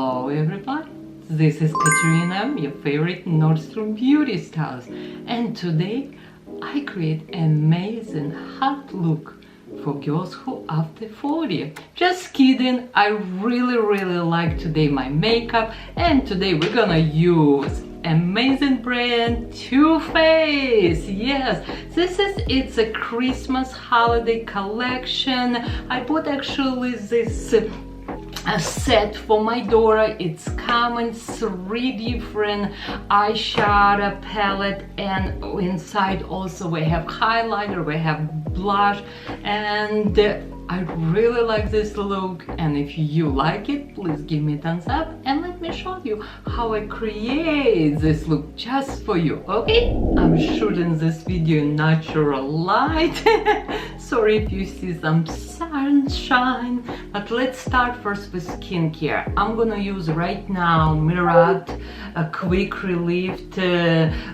Hello everybody, this is Katerina, your favorite Nordstrom beauty stylist, and today I create amazing hot look for girls who after 40. Just kidding, I really like today my makeup, and today we're gonna use amazing brand Too Faced. Yes, it's a Christmas holiday collection. I bought actually this a set for my daughter. It's coming 3 different eyeshadow palette, and inside also we have highlighter, we have blush, and I really like this look. And if you like it, please give me a thumbs up and let me show you how I create this look just for you. Okay, I'm shooting this video in natural light. Sorry if you see some sunshine, but let's start first with skincare. I'm gonna use right now Murad a quick relief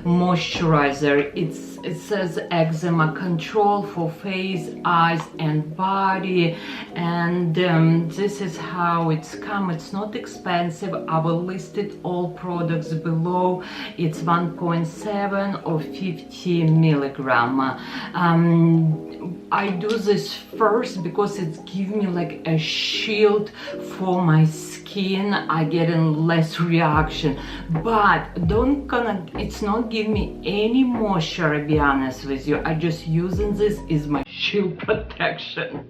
moisturizer. It says eczema control for face, eyes and body, and this is how it's come. It's not expensive. I will list it all products below. It's 1.7 or 50 milligram. I do this first because it gives me like a shield for my skin. I get in less reaction, but it's not giving me any moisture, to be honest with you. I just using this is my shield protection.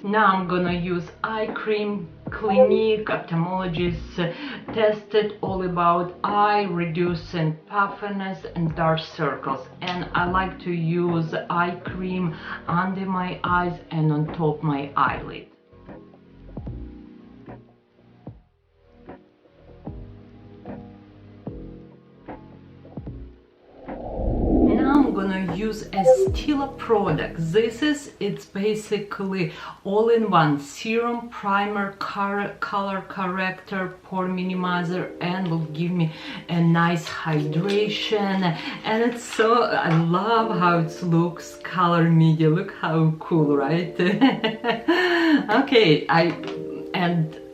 Now I'm gonna use eye cream. Clinique ophthalmologist tested all about eye reducing puffiness and dark circles, and I like to use eye cream under my eyes and on top my eyelid. Use a Stila product. It's basically all-in-one serum, primer, color corrector, pore minimizer, and will give me a nice hydration. And it's so, I love how it looks, color media. Look how cool, right? Okay,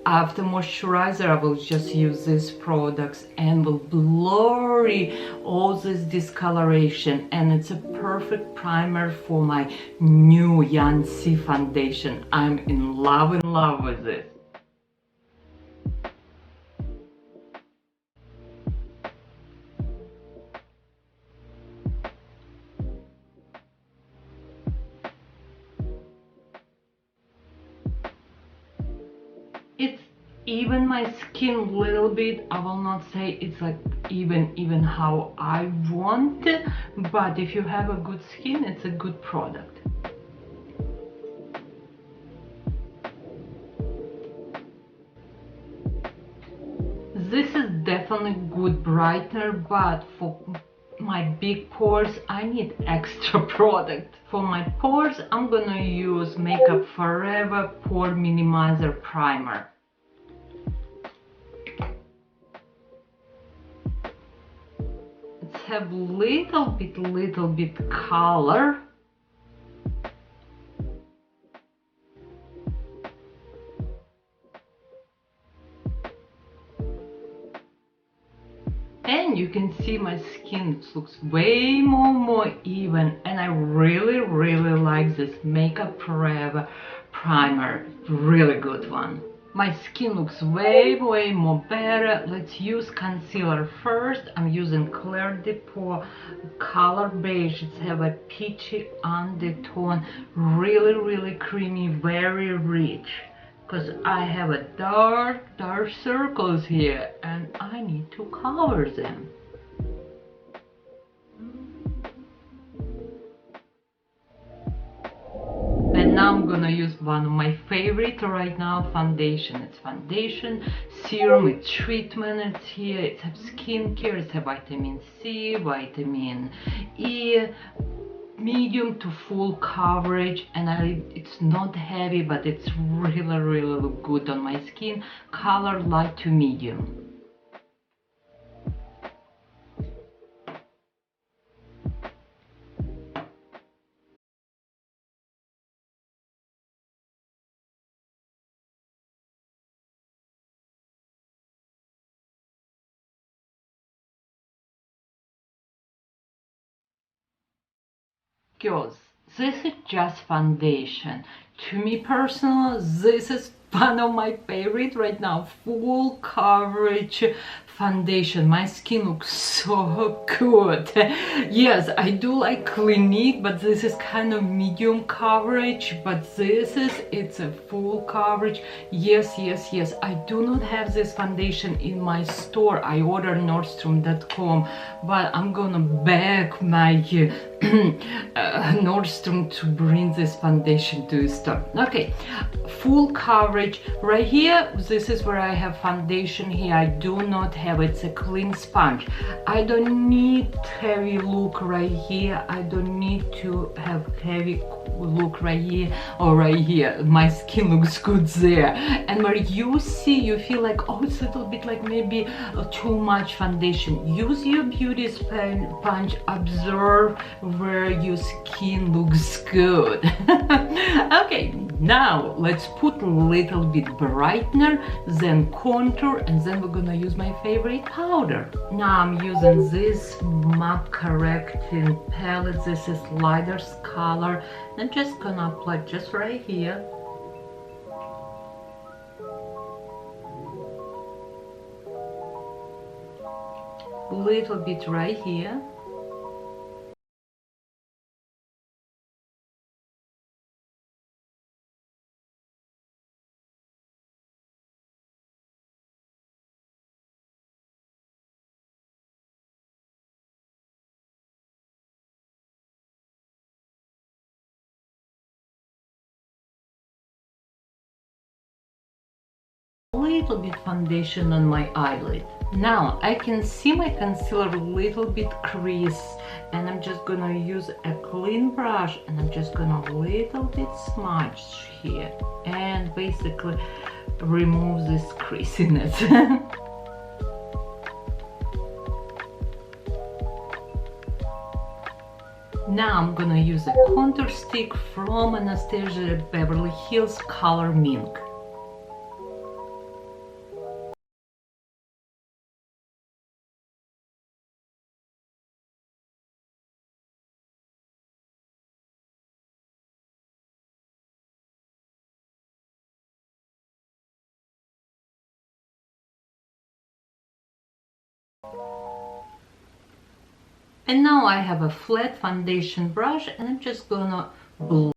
after moisturizer, I will just use these products and will blurry all this discoloration, and it's a perfect primer for my new Yancy foundation. I'm in love with it. It's even my skin little bit. I will not say it's like even how I want it, but if you have a good skin, it's a good product. This is definitely good brightener, but for my big pores I need extra product. For my pores I'm gonna use Makeup Forever Pore Minimizer Primer. It's have little bit color. And you can see my skin looks way more even, and I really like this Makeup Forever primer. Really good one. My skin looks way more better. Let's use concealer first. I'm using Claire de Pore color beige. It have a peachy undertone, really creamy, very rich. Because I have a dark circles here and I need to cover them. And now I'm gonna use one of my favorite right now, foundation. It's foundation, serum, it's treatment, it's here, it's have skincare, it's have vitamin C, vitamin E, medium to full coverage, and it's not heavy, but it's really look good on my skin. Color light to medium. Girls, this is just foundation. To me personally, this is one of my favorite right now. Full coverage foundation. My skin looks so good. Yes, I do like Clinique, but this is kind of medium coverage, but it's a full coverage. Yes, yes, yes. I do not have this foundation in my store. I ordered Nordstrom.com, but I'm gonna beg my Nordstrom to bring this foundation to the store. Okay, full coverage right here. This is where I have foundation. Here I do not have. It's a clean sponge. I don't need heavy look right here. I don't need to have heavy look right here or right here. My skin looks good there, and where you see, you feel like, oh, it's a little bit like maybe too much foundation. Use your beauty sponge. Observe where your skin looks good. Okay, now let's put a little bit brightener, then contour, and then we're gonna use my favorite powder. Now I'm using this MAC correcting palette. This is lighter color. I'm just gonna apply just right here. Little bit right here. Little bit foundation on my eyelid. Now I can see my concealer a little bit crease, and I'm just gonna use a clean brush, and I'm just gonna little bit smudge here and basically remove this creasiness. Now I'm gonna use a contour stick from Anastasia Beverly Hills color Mink. And now I have a flat foundation brush, and I'm just gonna blend.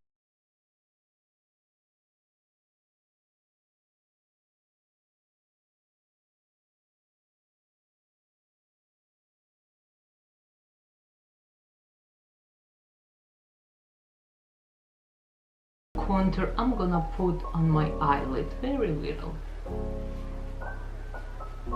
Contour I'm gonna put on my eyelid, very little.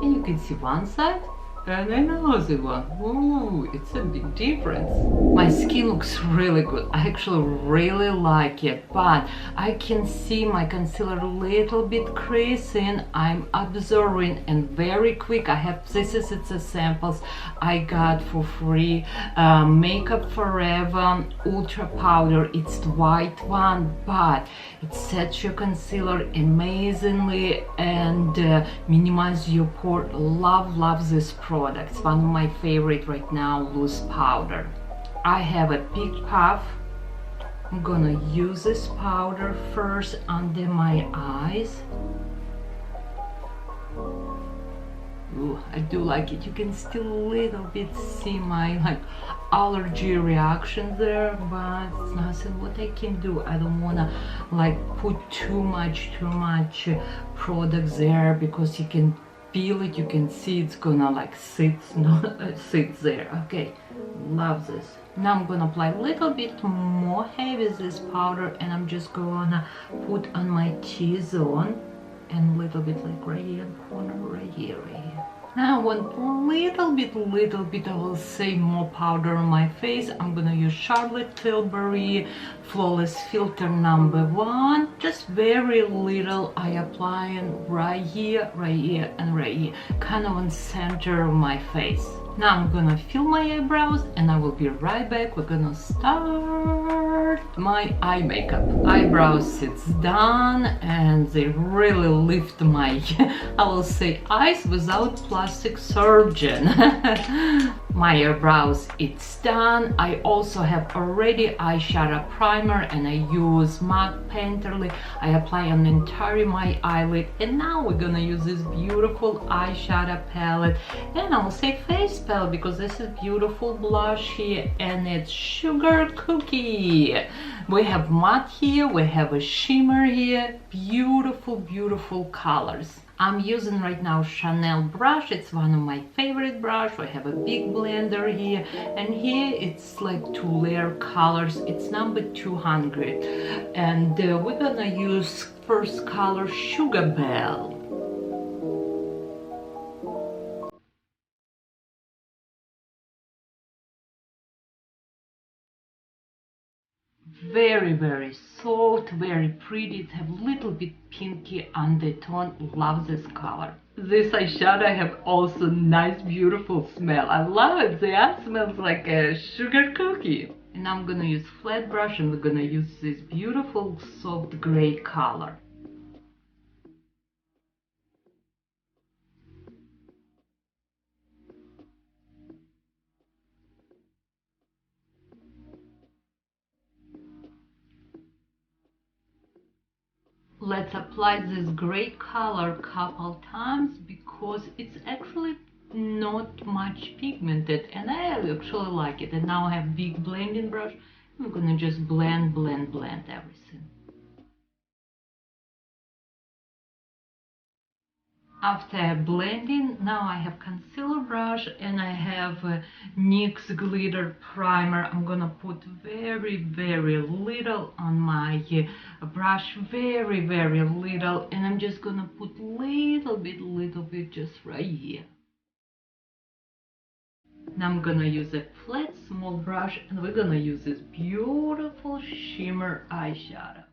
And you can see one side and another one. Ooh, it's a big difference. My skin looks really good. I actually really like it, but I can see my concealer a little bit creasing. I'm observing, and very quick. I have it's a samples I got for free. Makeup Forever Ultra Powder. It's the white one, but it sets your concealer amazingly and minimizes your pore. Love this product. It's one of my favorite right now, loose powder. I have a Peak Puff. I'm gonna use this powder first under my eyes. Ooh, I do like it. You can still a little bit see my allergy reaction there, but it's nothing what I can do. I don't wanna put too much products there, because you can feel it, you can see it's gonna sit there. Okay, love this. Now I'm gonna apply a little bit more heavy this powder, and I'm just gonna put on my T-zone and a little bit right here in the corner, right here. Now I want a little bit, I will say, more powder on my face. I'm gonna use Charlotte Tilbury Flawless Filter #1. Just very little. I apply it right here, and right here, kind of on center of my face. Now I'm gonna fill my eyebrows and I will be right back. We're gonna start my eye makeup. Eyebrows, it's done and they really lift my, I will say, eyes without plastic surgeon. My eyebrows, it's done. I also have already eyeshadow primer and I use matte painterly. I apply on the entire my eyelid, and now we're gonna use this beautiful eyeshadow palette, and I'll say face palette because this is beautiful blush here and it's Sugar Cookie. We have matte here, we have a shimmer here, beautiful, beautiful colors. I'm using right now Chanel brush. It's one of my favorite brush. I have a big blender here, and here it's like 2-layer colors. It's number 200, and we're gonna use first color Sugar Belle. Very, very soft, very pretty. It have little bit pinky undertone. Love this color. This eyeshadow have also nice, beautiful smell. I love it. It smells like a sugar cookie. And I'm gonna use flat brush and we're gonna use this beautiful soft gray color. Let's apply this gray color couple times because it's actually not much pigmented and I actually like it. And now I have big blending brush. I'm gonna just blend everything. After blending, now I have concealer brush and I have NYX glitter primer. I'm gonna put very, very little on my brush, very, very little, and I'm just gonna put little bit just right here. Now I'm gonna use a flat small brush and we're gonna use this beautiful shimmer eyeshadow.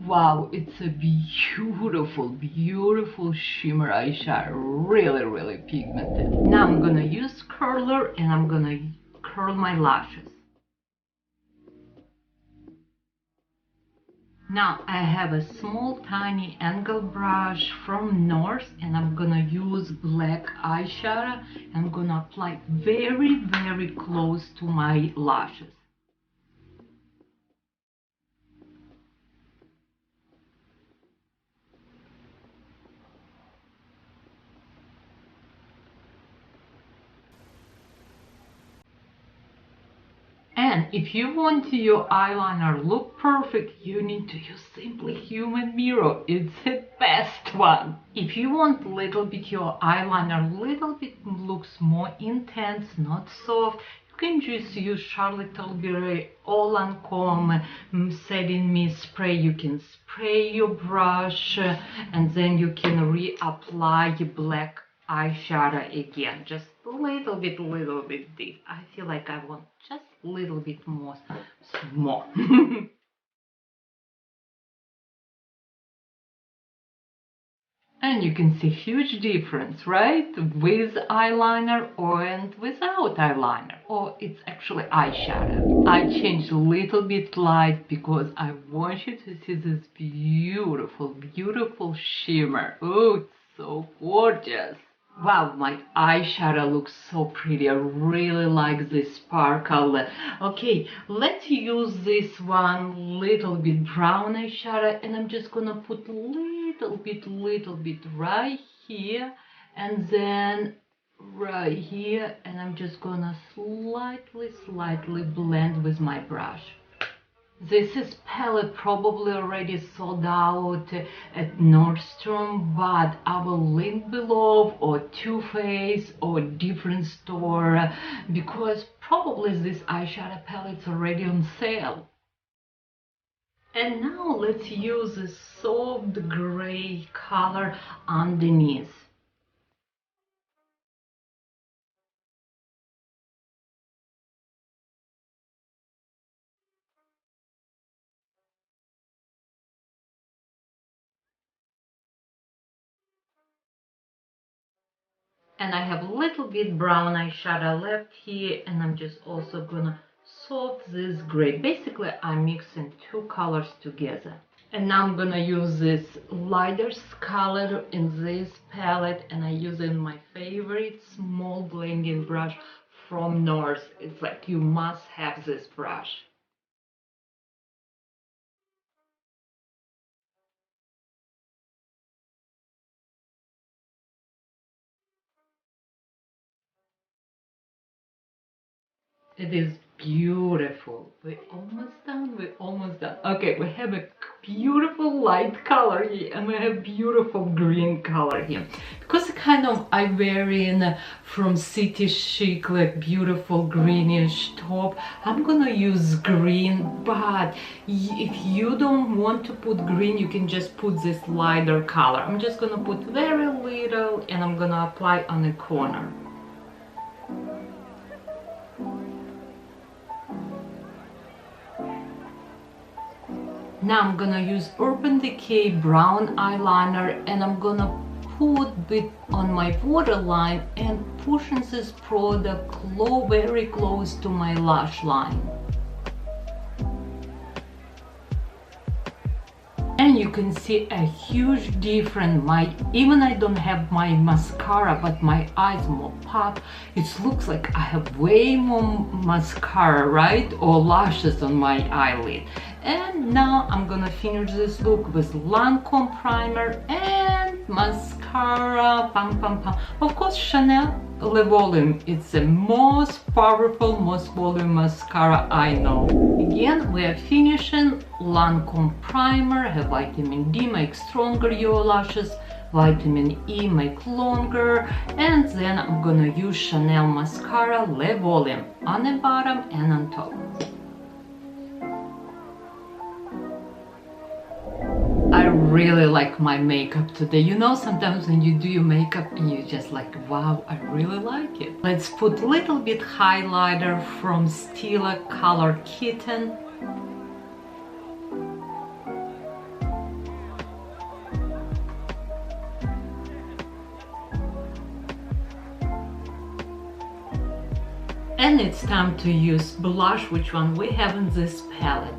Wow, it's a beautiful, beautiful shimmer eyeshadow, really, really pigmented. Now I'm gonna use curler and I'm gonna curl my lashes. Now I have a small tiny angle brush from North and I'm gonna use black eyeshadow and I'm gonna apply very, very close to my lashes. And if you want your eyeliner look perfect, you need to use Simply Human Mirror. It's the best one. If you want little bit your eyeliner little bit looks more intense, not soft, you can just use Charlotte Tilbury All Lancome Setting Mist Spray. You can spray your brush and then you can reapply your black eyeshadow again, just a little bit deep. I feel like I want just a little bit more. And you can see huge difference, right? With eyeliner and without eyeliner. Or it's actually eyeshadow. I changed a little bit light because I want you to see this beautiful, beautiful shimmer. Oh, it's so gorgeous. Wow, my eyeshadow looks so pretty. I really like this sparkle. Okay, let's use this one little bit brown eyeshadow and I'm just gonna put little bit right here and then right here, and I'm just gonna slightly blend with my brush. This is palette probably already sold out at Nordstrom, but I will link below, or Too Faced or different store, because probably this eyeshadow palette's already on sale. And now let's use a soft gray color underneath. And I have a little bit brown eyeshadow left here, and I'm just also gonna soft this gray. Basically, I'm mixing two colors together. And now I'm gonna use this lighter color in this palette, and I use it in my favorite small blending brush from North. It's like you must have this brush. It is beautiful. We're almost done. We're almost done. Okay, we have a beautiful light color here, and we have beautiful green color here. Because kind of I wearing from City Chic like beautiful greenish top, I'm gonna use green. But if you don't want to put green, you can just put this lighter color. I'm just gonna put very little, and I'm gonna apply on the corner. Now I'm gonna use Urban Decay brown eyeliner, and I'm gonna put it on my waterline and pushing this product very close to my lash line. And you can see a huge difference. Even I don't have my mascara, but my eyes more pop. It looks like I have way more mascara, right? Or lashes on my eyelid. And now I'm gonna finish this look with Lancome primer and mascara. Pam pam pam. Of course, Chanel Le Volume. It's the most powerful, most volume mascara I know. Again, we are finishing Lancome primer. Have vitamin D, make stronger your lashes. Vitamin E, make longer. And then I'm gonna use Chanel mascara Le Volume on the bottom and on top. I really like my makeup today. You know, sometimes when you do your makeup and you just like, wow, I really like it. Let's put a little bit highlighter from Stila Color Kitten. And it's time to use blush, which one we have in this palette.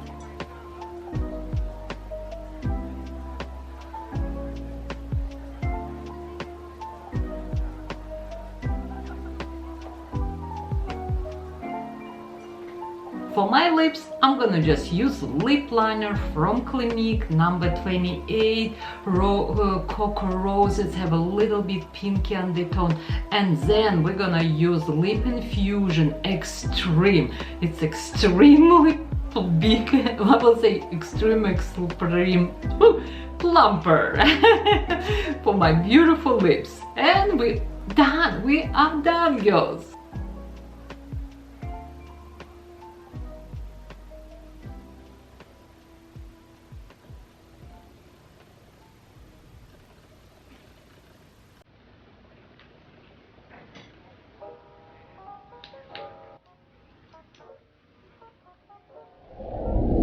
For my lips, I'm gonna just use lip liner from Clinique, number 28. Cocoa Roses have a little bit pinky undertone. And then we're gonna use Lip Infusion Extreme. It's extremely big, I will say extreme plumper for my beautiful lips. And we're done. We are done, girls.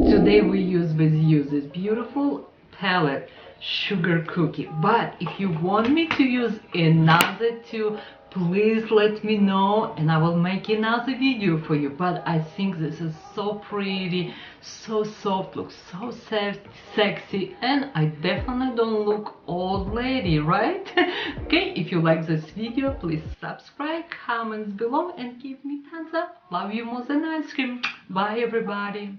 Today we use this beautiful palette, Sugar Cookie. But if you want me to use another two, please let me know and I will make another video for you. But I think this is so pretty, so soft, looks so sexy, and I definitely don't look old lady, right? Okay, if you like this video, please subscribe, comments below, and give me thumbs up. Love you more than ice cream. Bye everybody.